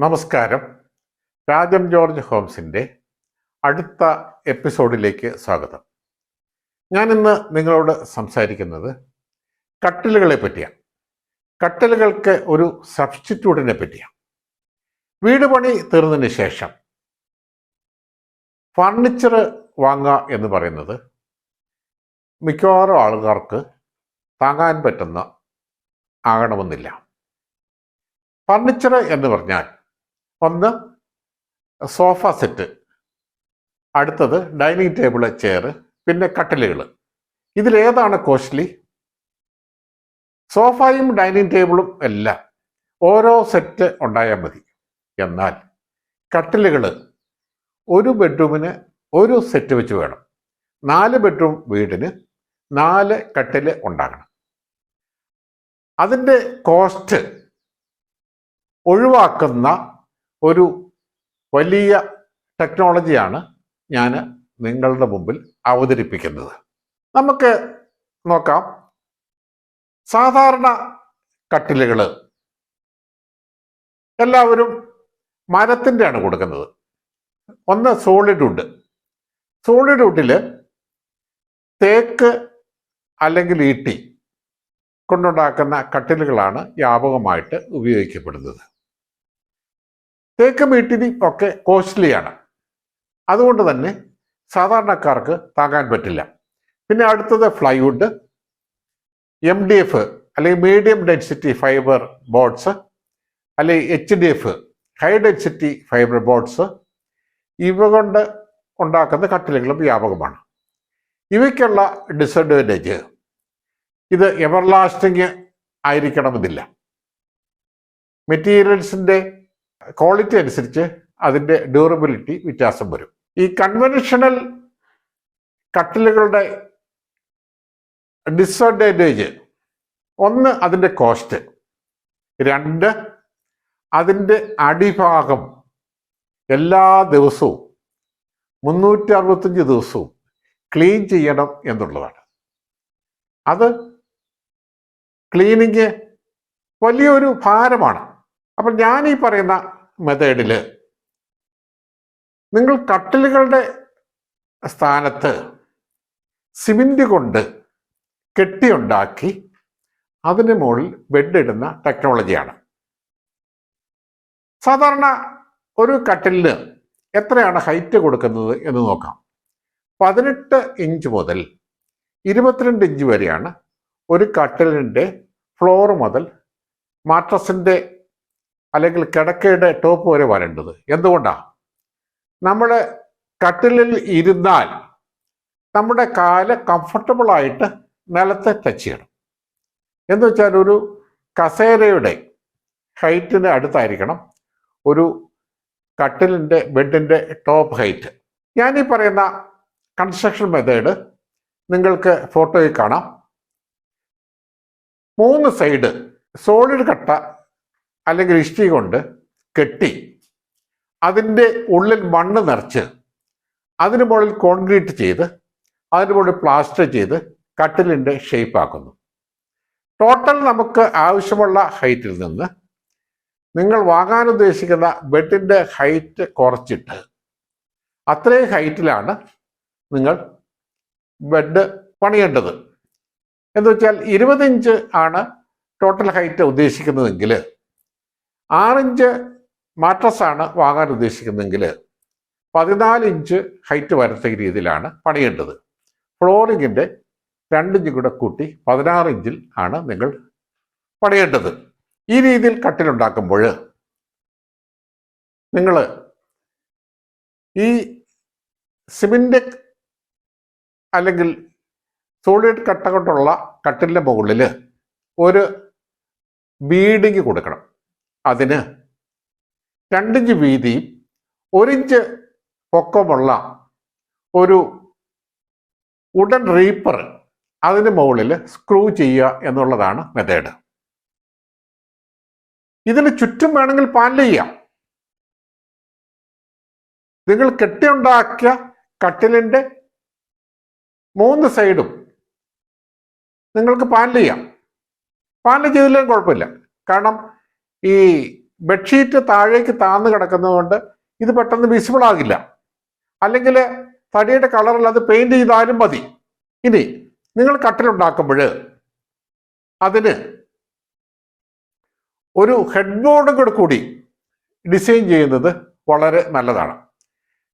നമസ്കാരം. രാജം ജോർജ് ഹോംസിൻ്റെ അടുത്ത എപ്പിസോഡിലേക്ക് സ്വാഗതം. ഞാനിന്ന് നിങ്ങളോട് സംസാരിക്കുന്നത് കട്ടിലുകളെ പറ്റിയാണ്. കട്ടിലുകൾക്ക് ഒരു സബ്സ്റ്റിറ്റ്യൂട്ടിനെ പറ്റിയാണ്. വീട് പണി തീർന്നതിന് ശേഷം ഫർണിച്ചർ വാങ്ങുക എന്ന് പറയുന്നത് മിക്കവാറും ആളുകാർക്ക് താങ്ങാൻ പറ്റുന്ന ആകണമെന്നില്ല. ഫർണിച്ചർ എന്ന് പറഞ്ഞാൽ ഒന്ന് സോഫ സെറ്റ്, അടുത്തത് ഡൈനിങ് ടേബിള്, ചെയർ, പിന്നെ കട്ടിലുകൾ. ഇതിലേതാണ് കോസ്റ്റ്ലി? സോഫയും ഡൈനിങ് ടേബിളും എല്ലാം ഓരോ സെറ്റ് ഉണ്ടായാൽ മതി. എന്നാൽ കട്ടിലുകൾ ഒരു ബെഡ്റൂമിന് ഒരു സെറ്റ് വെച്ച് വേണം. 4 ബെഡ്റൂം വീടിന് 4 കട്ടില് ഉണ്ടാകണം. അതിൻ്റെ കോസ്റ്റ് ഒഴിവാക്കുന്ന ഒരു വലിയ ടെക്നോളജിയാണ് ഞാൻ നിങ്ങളുടെ മുമ്പിൽ അവതരിപ്പിക്കുന്നത്. നമുക്ക് നോക്കാം. സാധാരണ കട്ടിലുകൾ എല്ലാവരും മരത്തിൻ്റെയാണ് കൊടുക്കുന്നത്. ഒന്ന് സോളിഡ് വുഡ്. സോളിഡ് വുഡിൽ തേക്ക് അല്ലെങ്കിൽ ഈട്ടി കൊണ്ടുണ്ടാക്കുന്ന കട്ടിലുകളാണ് വ്യാപകമായിട്ട് ഉപയോഗിക്കപ്പെടുന്നത്. തേക്കും ഈട്ടിയും ഒക്കെ കോസ്റ്റ്ലിയാണ്. അതുകൊണ്ട് തന്നെ സാധാരണക്കാർക്ക് താങ്ങാൻ പറ്റില്ല. പിന്നെ അടുത്തത് ഫ്ലൈവുഡ്, MDF അല്ലെങ്കിൽ മീഡിയം ഡെൻസിറ്റി ഫൈബർ ബോർഡ്സ്, അല്ലെങ്കിൽ HDF high density fibre boards, ഇവ കൊണ്ട് ഉണ്ടാക്കുന്ന കട്ടിലുകളും വ്യാപകമാണ്. ഇവയ്ക്കുള്ള ഡിസഡ്വാൻറ്റേജ്, ഇത് എവർലാസ്റ്റിങ് ആയിരിക്കണമെന്നില്ല. മെറ്റീരിയൽസിൻ്റെ ക്വാളിറ്റി അനുസരിച്ച് അതിൻ്റെ ഡ്യൂറബിലിറ്റി വ്യത്യാസം വരും. ഈ കൺവെൻഷണൽ കട്ടിലുകളുടെ ഡിസഡ്വാൻറ്റേജ്, ഒന്ന് അതിൻ്റെ കോസ്റ്റ്, 2 അതിൻ്റെ അടിഭാഗം എല്ലാ ദിവസവും 365 ദിവസവും ക്ലീൻ ചെയ്യണം എന്നുള്ളതാണ്. അത് ക്ലീനിങ് വലിയൊരു ഭാരമാണ്. അപ്പം ഞാൻ ഈ പറയുന്ന മെത്തേഡിൽ നിങ്ങൾ കട്ടിലുകളുടെ സ്ഥാനത്ത് സിമെന്റ് കൊണ്ട് കെട്ടിയുണ്ടാക്കി അതിന് മുകളിൽ ബെഡ് ഇടുന്ന ടെക്നോളജിയാണ്. സാധാരണ ഒരു കട്ടിലിന് എത്രയാണ് ഹൈറ്റ് കൊടുക്കുന്നത് എന്ന് നോക്കാം. 18 ഇഞ്ച് മുതൽ 22 ഇഞ്ച് വരെയാണ് ഒരു കട്ടിലിൻ്റെ ഫ്ലോർ മുതൽ മാട്രസിൻ്റെ അല്ലെങ്കിൽ കിടക്കയുടെ ടോപ്പ് വരെ വരേണ്ടത്. എന്തുകൊണ്ടാണ്? നമ്മൾ കട്ടിലിൽ ഇരുന്നാൽ നമ്മുടെ കാല് കംഫർട്ടബിളായിട്ട് നിലത്തെ ടച്ച് ചെയ്യണം. എന്ന് വെച്ചാൽ ഒരു കസേരയുടെ ഹൈറ്റിന് അടുത്തായിരിക്കണം ഒരു കട്ടിലിൻ്റെ ബെഡിൻ്റെ ടോപ്പ് ഹൈറ്റ്. ഞാനീ പറയുന്ന കൺസ്ട്രക്ഷൻ മെത്തേഡ് നിങ്ങൾക്ക് ഫോട്ടോയിൽ കാണാം. 3 സൈഡ് സോളിഡ് കട്ട അല്ലെങ്കിൽ ഇഷ്ടി കൊണ്ട് കെട്ടി അതിൻ്റെ ഉള്ളിൽ മണ്ണ് നിറച്ച് അതിന് മുകളിൽ കോൺക്രീറ്റ് ചെയ്ത് അതിന് മുകളിൽ പ്ലാസ്റ്റർ ചെയ്ത് കട്ടിലിൻ്റെ ഷേപ്പ് ആക്കുന്നു. ടോട്ടൽ നമുക്ക് ആവശ്യമുള്ള ഹൈറ്റിൽ നിന്ന് നിങ്ങൾ വാങ്ങാൻ ഉദ്ദേശിക്കുന്ന ബെഡിൻ്റെ ഹൈറ്റ് കുറച്ചിട്ട് അത്രയും ഹൈറ്റിലാണ് നിങ്ങൾ ബെഡ് പണിയേണ്ടത്. എന്ന് വെച്ചാൽ 20 ഇഞ്ച് ആണ് ടോട്ടൽ ഹൈറ്റ് ഉദ്ദേശിക്കുന്നതെങ്കിൽ 6 ഇഞ്ച് മാട്രസാണ് വാങ്ങാൻ ഉദ്ദേശിക്കുന്നതെങ്കിൽ 14 ഇഞ്ച് ഹൈറ്റ് വരത്തക്ക രീതിയിലാണ് പണിയേണ്ടത്. ഫ്ലോറിങ്ങിൻ്റെ 2 ഇഞ്ച് കൂടെ കൂട്ടി 16 ഇഞ്ചിൽ ആണ് നിങ്ങൾ പണിയേണ്ടത്. ഈ രീതിയിൽ കട്ടിലുണ്ടാക്കുമ്പോൾ നിങ്ങൾ ഈ സിമെന്റ് അല്ലെങ്കിൽ സോളിഡ് കട്ട കൊണ്ടുള്ള കട്ടിലിൻ്റെ മുകളിൽ ഒരു ബീഡിങ് കൊടുക്കണം. അതിന് 2 ഇഞ്ച് വീതിയും 1 ഇഞ്ച് പൊക്കമുള്ള ഒരു വുഡൻ റീപ്പർ അതിന് മുകളിൽ സ്ക്രൂ ചെയ്യുക എന്നുള്ളതാണ് മെത്തേഡ്. ഇതിന് ചുറ്റും വേണമെങ്കിൽ പാനൽ ചെയ്യാം. നിങ്ങൾ കെട്ടിയുണ്ടാക്കിയ കട്ടിലിൻ്റെ 3 സൈഡും നിങ്ങൾക്ക് പാനൽ ചെയ്യാം. പാനൽ ചെയ്തില്ലെങ്കിൽ കുഴപ്പമില്ല. കാരണം ഈ ബെഡ്ഷീറ്റ് താഴേക്ക് താന്ന് കിടക്കുന്നതുകൊണ്ട് ഇത് പെട്ടെന്ന് വിസിബിൾ ആകില്ല. അല്ലെങ്കിൽ തടിയുടെ കളറിൽ അത് പെയിന്റ് ചെയ്താലും മതി. ഇനി നിങ്ങൾ കട്ടിലുണ്ടാക്കുമ്പോൾ അതിന് ഒരു ഹെഡ് ബോർഡും കൂടി ഡിസൈൻ ചെയ്യുന്നത് വളരെ നല്ലതാണ്.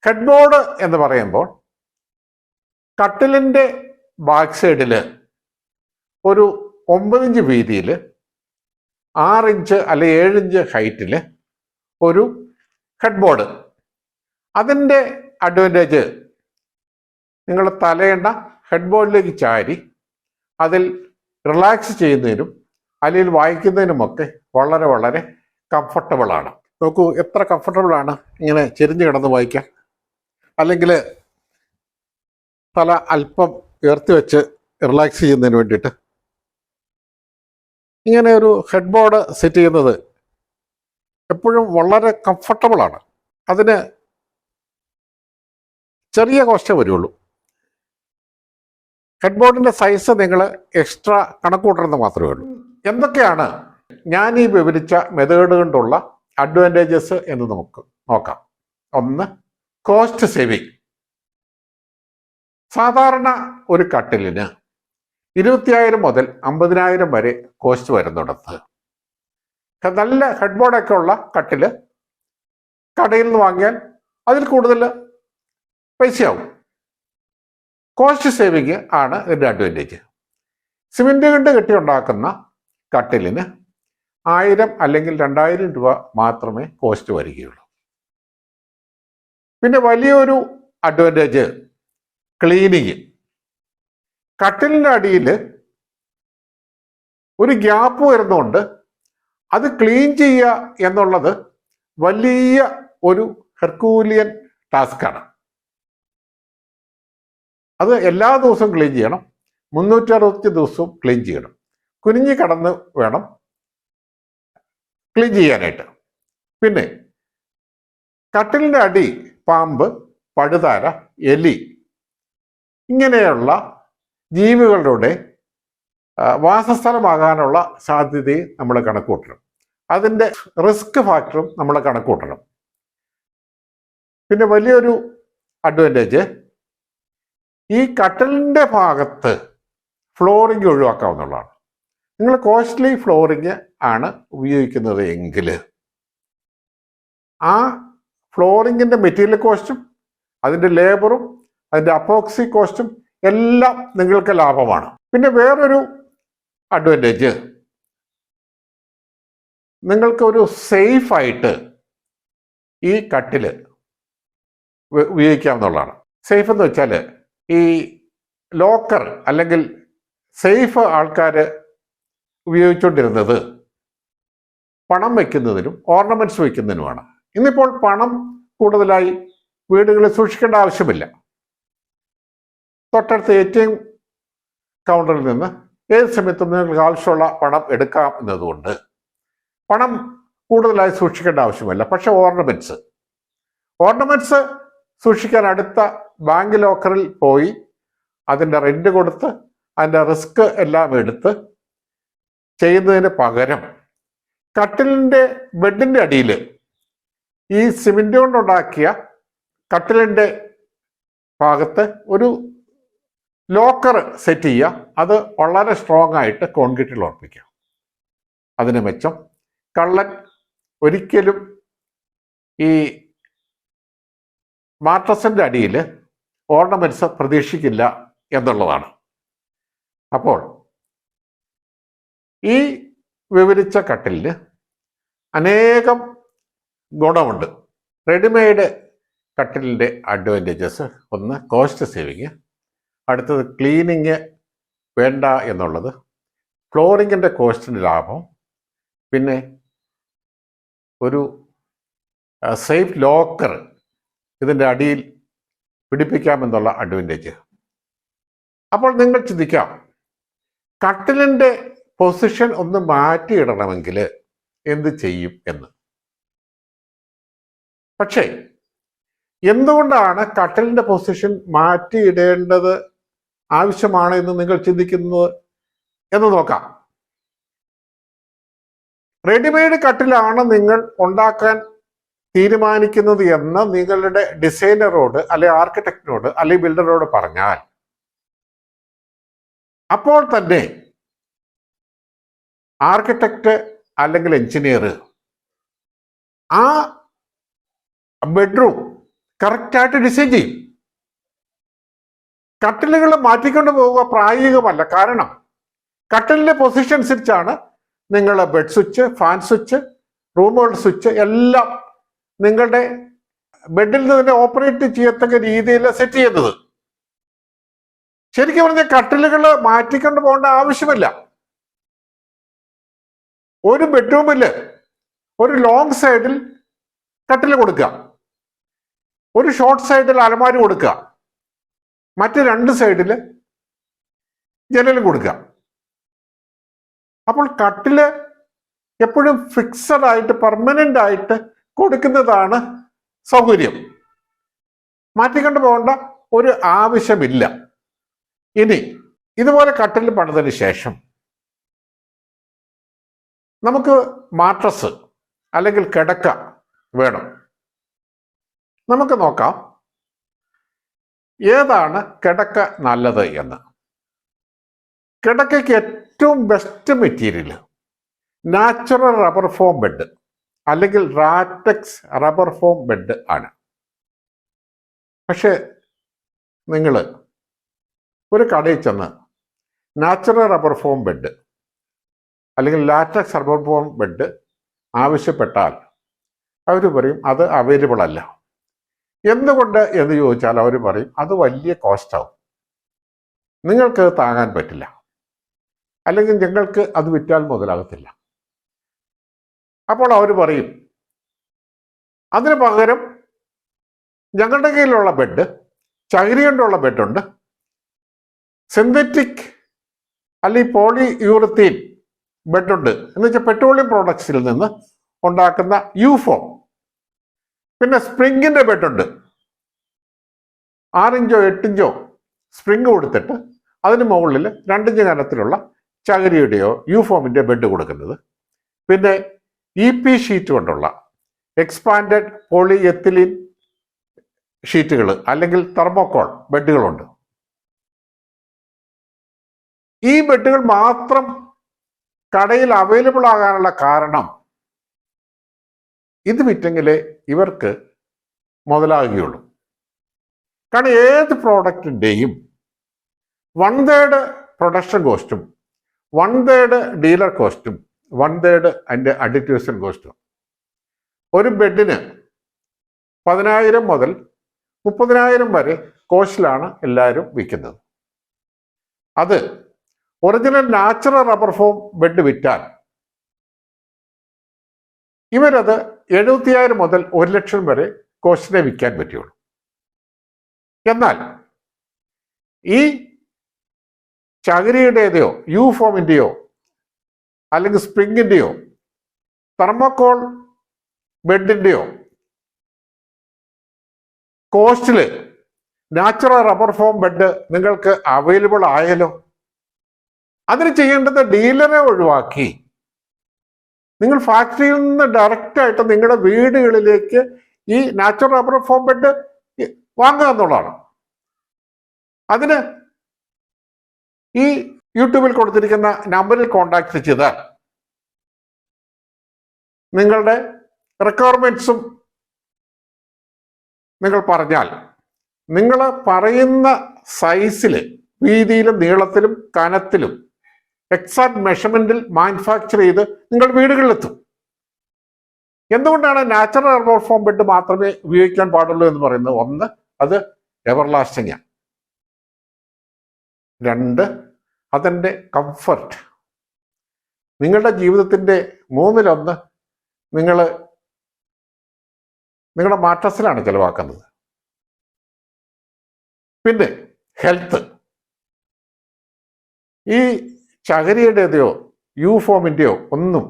ഹെഡ് ബോർഡ് എന്ന് പറയുമ്പോൾ കട്ടിലിൻ്റെ ബാക്ക് സൈഡിൽ ഒരു 9 ഇഞ്ച് വീതിയിൽ 6 ഇഞ്ച് അല്ലെ 7 ഇഞ്ച് ഹൈറ്റിൽ ഒരു ഹെഡ് ബോർഡ്. അതിൻ്റെ അഡ്വാൻറ്റേജ് നിങ്ങൾ തലയെണ്ണ ഹെഡ് ബോർഡിലേക്ക് ചാരി അതിൽ റിലാക്സ് ചെയ്യുന്നതിനും അല്ലെങ്കിൽ വായിക്കുന്നതിനുമൊക്കെ വളരെ വളരെ കംഫർട്ടബിളാണ്. നോക്കൂ എത്ര കംഫർട്ടബിളാണ് ഇങ്ങനെ ചെരിഞ്ഞ് കിടന്ന് വായിക്കാൻ. അല്ലെങ്കിൽ തല അല്പം ഉയർത്തി വെച്ച് റിലാക്സ് ചെയ്യുന്നതിന് വേണ്ടിയിട്ട് ഇങ്ങനെ ഒരു ഹെഡ് ബോർഡ് സെറ്റ് ചെയ്യുന്നത് എപ്പോഴും വളരെ കംഫർട്ടബിളാണ്. അതിന് ചെറിയ കോസ്റ്റേ വരുള്ളൂ. ഹെഡ് ബോർഡിൻ്റെ സൈസ് നിങ്ങൾ എക്സ്ട്രാ കണക്കൂട്ടണമെന്ന് മാത്രമേ ഉള്ളൂ. എന്തൊക്കെയാണ് ഞാൻ ഈ വിവരിച്ച മെത്തേഡ് കൊണ്ടുള്ള അഡ്വാൻറ്റേജസ് എന്ന് നമുക്ക് നോക്കാം. ഒന്ന്, കോസ്റ്റ് സേവിങ്. സാധാരണ ഒരു കട്ടിലിന് 25,000 മുതൽ 50,000 വരെ കോസ്റ്റ് വരുന്നിടത്ത് നല്ല ഹെഡ് ബോർഡൊക്കെ ഉള്ള കട്ടില് കടയിൽ നിന്ന് വാങ്ങിയാൽ അതിൽ കൂടുതൽ പൈസയാവും. കോസ്റ്റ് സേവിങ് ആണ് ഇതിൻ്റെ അഡ്വാൻറ്റേജ്. സിമെൻറ്റ് കൊണ്ട് കെട്ടിയുണ്ടാക്കുന്ന കട്ടിലിന് 1000 അല്ലെങ്കിൽ 2000 രൂപ മാത്രമേ കോസ്റ്റ് വരികയുള്ളൂ. പിന്നെ വലിയൊരു അഡ്വാൻറ്റേജ് ക്ലീനിങ്. കട്ടിലിൻ്റെ അടിയിൽ ഒരു ഗ്യാപ്പ് വരുന്നതുകൊണ്ട് അത് ക്ലീൻ ചെയ്യുക എന്നുള്ളത് വലിയ ഒരു ഹെർക്കൂലിയൻ ടാസ്ക്കാണ്. അത് എല്ലാ ദിവസവും ക്ലീൻ ചെയ്യണം. 365 ദിവസവും ക്ലീൻ ചെയ്യണം. കുനിഞ്ഞ് കടന്ന് വേണം ക്ലീൻ ചെയ്യാനായിട്ട്. പിന്നെ കട്ടിലിൻ്റെ അടി പാമ്പ്, പഴുതാര, എലി ഇങ്ങനെയുള്ള ജീവികളുടെ വാസസ്ഥലമാകാനുള്ള സാധ്യതയും നമ്മൾ കണക്കൂട്ടണം. അതിൻ്റെ റിസ്ക് ഫാക്ടറും നമ്മൾ കണക്കൂട്ടണം. പിന്നെ വലിയൊരു അഡ്വാൻറ്റേജ് ഈ കട്ടിലിൻ്റെ ഭാഗത്ത് ഫ്ലോറിങ് ഒഴിവാക്കാവുന്നതാണ്. നിങ്ങൾ കോസ്റ്റ്ലി ഫ്ലോറിങ് ആണ് ഉപയോഗിക്കുന്നത് എങ്കിൽ ആ ഫ്ലോറിങ്ങിൻ്റെ മെറ്റീരിയൽ കോസ്റ്റും അതിൻ്റെ ലേബറും അതിൻ്റെ അപ്പോക്സി കോസ്റ്റും എല്ലാം നിങ്ങൾക്ക് ലാഭമാണ്. പിന്നെ വേറൊരു അഡ്വാൻറ്റേജ്, നിങ്ങൾക്കൊരു സേഫായിട്ട് ഈ കട്ടിൽ ഉപയോഗിക്കാവുന്നതാണ്. സേഫ് എന്ന് വെച്ചാൽ ഈ ലോക്കർ അല്ലെങ്കിൽ സേഫ് ആൾക്കാർ ഉപയോഗിച്ചുകൊണ്ടിരുന്നത് പണം വയ്ക്കുന്നതിനും ഓർണമെൻറ്റ്സ് വയ്ക്കുന്നതിനുമാണ്. ഇന്നിപ്പോൾ പണം കൂടുതലായി വീടുകളിൽ സൂക്ഷിക്കേണ്ട ആവശ്യമില്ല. തൊട്ടടുത്ത ATM കൗണ്ടറിൽ നിന്ന് ഏത് സമയത്തും നിങ്ങൾക്ക് ആവശ്യമുള്ള പണം എടുക്കാം എന്നതുകൊണ്ട് പണം കൂടുതലായി സൂക്ഷിക്കേണ്ട ആവശ്യമില്ല. പക്ഷെ ഓർണമെൻറ്റ്സ് സൂക്ഷിക്കാൻ അടുത്ത ബാങ്ക് ലോക്കറിൽ പോയി അതിൻ്റെ റെന്റ് കൊടുത്ത് അതിൻ്റെ റിസ്ക് എല്ലാം എടുത്ത് ചെയ്യുന്നതിന് പകരം കട്ടിലിൻ്റെ ബെഡിൻ്റെ അടിയിൽ ഈ സിമെൻറ്റ് കൊണ്ടുണ്ടാക്കിയ കട്ടിലിൻ്റെ ഭാഗത്ത് ഒരു ലോക്കർ സെറ്റ് ചെയ്യുക. അത് വളരെ സ്ട്രോങ് ആയിട്ട് കോൺക്രീറ്റിൽ ഉറപ്പിക്കുക. അതിന് മെച്ചം കള്ളൻ ഒരിക്കലും ഈ മാട്രസിൻ്റെ അടിയിൽ ഓർണമെൻറ്റ്സ് പ്രതീക്ഷിക്കില്ല എന്നുള്ളതാണ്. അപ്പോൾ ഈ വിവരിച്ച കട്ടിലിന് അനേകം ഗുണമുണ്ട്. റെഡിമെയ്ഡ് കട്ടിലിൻ്റെ അഡ്വാൻറ്റേജസ്: ഒന്ന്, കോസ്റ്റ് സേവിങ്. അടുത്തത്, ക്ലീനിങ് വേണ്ട എന്നുള്ളത്. ഫ്ലോറിങ്ങിൻ്റെ കോസ്റ്റിന് ലാഭം. പിന്നെ ഒരു സേഫ് ലോക്കർ ഇതിൻ്റെ അടിയിൽ പിടിപ്പിക്കാമെന്നുള്ള അഡ്വാൻറ്റേജ്. അപ്പോൾ നിങ്ങൾ ചിന്തിക്കാം, കട്ടിലിൻ്റെ പൊസിഷൻ ഒന്ന് മാറ്റിയിടണമെങ്കിൽ എന്ത് ചെയ്യും എന്ന്. പക്ഷേ എന്തുകൊണ്ടാണ് കട്ടിലിൻ്റെ പൊസിഷൻ മാറ്റിയിടേണ്ടത് ആവശ്യമാണ് എന്ന് നിങ്ങൾ ചിന്തിക്കുന്നത് എന്ന് നോക്കാം. റെഡിമെയ്ഡ് കട്ടിലാണ് നിങ്ങൾ ഉണ്ടാക്കാൻ തീരുമാനിക്കുന്നത് എന്ന് നിങ്ങളുടെ ഡിസൈനറോട് അല്ലെ ആർക്കിടെക്റ്റിനോട് അല്ലെ ബിൽഡറോട് പറഞ്ഞാൽ അപ്പോൾ തന്നെ ആർക്കിടെക്റ്റ് അല്ലെങ്കിൽ എഞ്ചിനീയർ ആ ബെഡ്റൂം കറക്റ്റായിട്ട് ഡിസൈൻ ചെയ്യും. കട്ടിലുകൾ മാറ്റിക്കൊണ്ട് പോവുക പ്രായോഗികമല്ല. കാരണം കട്ടിലിന്റെ പൊസിഷൻ അനുസരിച്ചാണ് നിങ്ങൾ ബെഡ് സ്വിച്ച്, ഫാൻ സ്വിച്ച്, റൂമുകളുടെ സ്വിച്ച് എല്ലാം നിങ്ങളുടെ ബെഡിൽ നിന്ന് തന്നെ ഓപ്പറേറ്റ് ചെയ്യത്തക്ക രീതിയിൽ സെറ്റ് ചെയ്യുന്നത്. ശരിക്കും പറഞ്ഞാൽ കട്ടിലുകൾ മാറ്റിക്കൊണ്ട് പോകേണ്ട ആവശ്യമില്ല. ഒരു ബെഡ്റൂമിൽ ഒരു ലോങ് സൈഡിൽ കട്ടിൽ കൊടുക്കുക, ഒരു ഷോർട്ട് സൈഡിൽ അലമാരി കൊടുക്കുക, മറ്റ് രണ്ട് സൈഡിൽ ജനലും കൊടുക്കുക. അപ്പോൾ കട്ടില് എപ്പോഴും ഫിക്സഡ് ആയിട്ട് പെർമനന്റ് ആയിട്ട് കൊടുക്കുന്നതാണ് സൗകര്യം. മാറ്റിക്കൊണ്ട് പോകേണ്ട ഒരു ആവശ്യമില്ല. ഇനി ഇതുപോലെ കട്ടിൽ പണിതതിന് ശേഷം നമുക്ക് മാട്രസ് അല്ലെങ്കിൽ കിടക്ക വേണം. നമുക്ക് നോക്കാം ഏതാണ് കിടക്ക നല്ലത് എന്ന്. കിടക്കയ്ക്ക് ഏറ്റവും best material natural rubber foam bed അല്ലെങ്കിൽ റാറ്റക്സ് റബ്ബർ ഫോം ബെഡ് ആണ്. പക്ഷെ നിങ്ങൾ ഒരു കടയിൽ ചെന്ന് നാച്ചുറൽ റബ്ബർ ഫോം ബെഡ് അല്ലെങ്കിൽ ലാറ്റക്സ് റബ്ബർ ഫോം ബെഡ് ആവശ്യപ്പെട്ടാൽ അവർ പറയും അത് അവൈലബിൾ അല്ല. എന്തുകൊണ്ട് എന്ന് ചോദിച്ചാൽ അവർ പറയും അത് വലിയ കോസ്റ്റ് ആവും, നിങ്ങൾക്ക് താങ്ങാൻ പറ്റില്ല, അല്ലെങ്കിൽ ഞങ്ങൾക്ക് അത് വിറ്റാൽ മുതലാകത്തില്ല. അപ്പോൾ അവർ പറയും അതിന് പകരം ഞങ്ങളുടെ കയ്യിലുള്ള ബെഡ് ചകിരി കൊണ്ടുള്ള ബെഡുണ്ട്, സിന്തറ്റിക് അല്ലെങ്കിൽ പോളി യൂറത്തീൻ ബെഡുണ്ട്, എന്ന് വെച്ചാൽ പെട്രോളിയം പ്രോഡക്ട്സിൽ നിന്ന് ഉണ്ടാക്കുന്ന യൂഫോം. പിന്നെ സ്പ്രിങ്ങിന്റെ ബെഡുണ്ട്, 6 ഇഞ്ചോ 8 ഇഞ്ചോ സ്പ്രിങ് കൊടുത്തിട്ട് അതിന് മുകളിൽ 2 ഇഞ്ച് കനത്തിലുള്ള ചകിരിയുടെയോ യൂഫോമിന്റെ ബെഡ് കൊടുക്കുന്നത്. പിന്നെ EP ഷീറ്റ് കൊണ്ടുള്ള എക്സ്പാൻഡഡ് പോളി എത്തിലീൻ ഷീറ്റുകൾ അല്ലെങ്കിൽ തെർമോക്കോൾ ബെഡുകളുണ്ട്. ഈ ബെഡുകൾ മാത്രം കടയിൽ അവൈലബിൾ ആകാനുള്ള കാരണം ഇത് വിറ്റെങ്കിലേ ഇവർക്ക് മുതലാകുകയുള്ളൂ. കാരണം ഏത് പ്രോഡക്റ്റിൻ്റെയും 1/3 പ്രൊഡക്ഷൻ കോസ്റ്റും 1/3 ഡീലർ കോസ്റ്റും 1/3 അതിൻ്റെ അഡിറ്റേഴ്സൺ കോസ്റ്റും. ഒരു ബെഡിന് 10,000 മുതൽ 30,000 വരെ കോസ്റ്റിലാണ് എല്ലാവരും വിൽക്കുന്നത്. അത് original natural rubber foam bed വിറ്റാൽ ഇവരത് 70,000 മുതൽ 1,00,000 വരെ കോസ്റ്റിനെ വിൽക്കാൻ പറ്റുള്ളൂ. എന്നാൽ ഈ ചകിരിയുടേതയോ യൂഫോമിൻ്റെയോ അല്ലെങ്കിൽ സ്പ്രിങ്ങിൻ്റെയോ തെർമോക്കോൾ ബെഡിൻ്റെയോ കോസ്റ്റിൽ നാച്ചുറൽ റബ്ബർ ഫോം ബെഡ് നിങ്ങൾക്ക് അവൈലബിൾ ആയാലോ? അതിന് ചെയ്യേണ്ടത് ഡീലറെ ഒഴിവാക്കി നിങ്ങൾ ഫാക്ടറിയിൽ നിന്ന് ഡയറക്റ്റായിട്ട് നിങ്ങളുടെ വീടുകളിലേക്ക് ഈ നാച്ചുറൽ റബ്ബർ ഫോം ബെഡ് വാങ്ങുക എന്നുള്ളതാണ്. അതിന് ഈ യൂട്യൂബിൽ കൊടുത്തിരിക്കുന്ന നമ്പറിൽ കോൺടാക്ട് ചെയ്താൽ നിങ്ങളുടെ റിക്വയർമെന്റ്സും നിങ്ങൾ പറഞ്ഞാൽ നിങ്ങൾ പറയുന്ന സൈസിൽ, വീതിയിലും നീളത്തിലും കനത്തിലും എക്സാക്ട് മെഷർമെന്റിൽ മാനുഫാക്ചർ ചെയ്ത് നിങ്ങൾ വീടുകളിലെത്തും. എന്തുകൊണ്ടാണ് നാച്ചുറൽ റബ്ബർ ഫോം ബെഡ് മാത്രമേ ഉപയോഗിക്കാൻ പാടുള്ളൂ എന്ന് പറയുന്നത്? ഒന്ന്, അത് എവർലാസ്റ്റിംഗ് ആണ്. 2, അതിൻ്റെ കംഫർട്ട്. നിങ്ങളുടെ ജീവിതത്തിൻ്റെ 1/3 നിങ്ങൾ നിങ്ങളുടെ മാട്രസിലാണ് ചിലവാക്കുന്നത്. പിന്നെ ഹെൽത്ത്. ഈ ചകിരിയുടേതയോ യൂഫോമിൻ്റെയോ ഒന്നും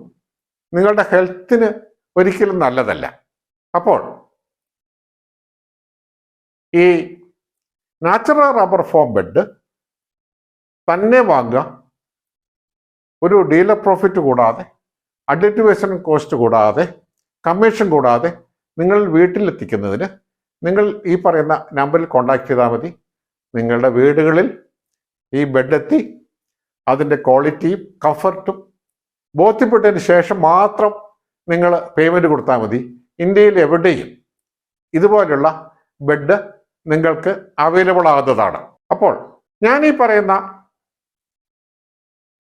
നിങ്ങളുടെ ഹെൽത്തിന് ഒരിക്കലും നല്ലതല്ല. അപ്പോൾ ഈ നാച്ചുറൽ റബ്ബർ ഫോം ബെഡ് തന്നെ വാങ്ങുക, ഒരു ഡീലർ പ്രോഫിറ്റ് കൂടാതെ അഡ്മിനിസ്ട്രേഷൻ കോസ്റ്റ് കൂടാതെ, കമ്മീഷൻ കൂടാതെ നിങ്ങൾ വീട്ടിലെത്തിക്കുന്നതിന് നിങ്ങൾ ഈ പറയുന്ന നമ്പറിൽ കോൺടാക്ട് ചെയ്താൽ മതി. നിങ്ങളുടെ വീടുകളിൽ ഈ ബെഡ് എത്തി അതിൻ്റെ ക്വാളിറ്റിയും കംഫർട്ടും ബോധ്യപ്പെട്ടതിന് ശേഷം മാത്രം നിങ്ങൾ പേയ്മെൻറ്റ് കൊടുത്താൽ മതി. ഇന്ത്യയിൽ എവിടെയും ഇതുപോലുള്ള ബെഡ് നിങ്ങൾക്ക് അവൈലബിൾ ആകുന്നതാണ്. അപ്പോൾ ഞാൻ ഈ പറയുന്ന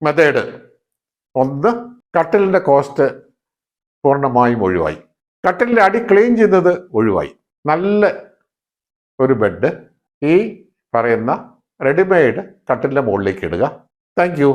മെത്തേഡ്, ഒന്ന്, കട്ടിലിൻ്റെ കോസ്റ്റ് പൂർണ്ണമായും ഒഴിവായി, കട്ടിലിൻ്റെ അടി ക്ലീൻ ചെയ്യുന്നത് ഒഴിവായി. നല്ല ഒരു ബെഡ് ഈ പറയുന്ന റെഡിമെയ്ഡ് കട്ടിലിൻ്റെ മുകളിലേക്ക് ഇടുക. Thank you.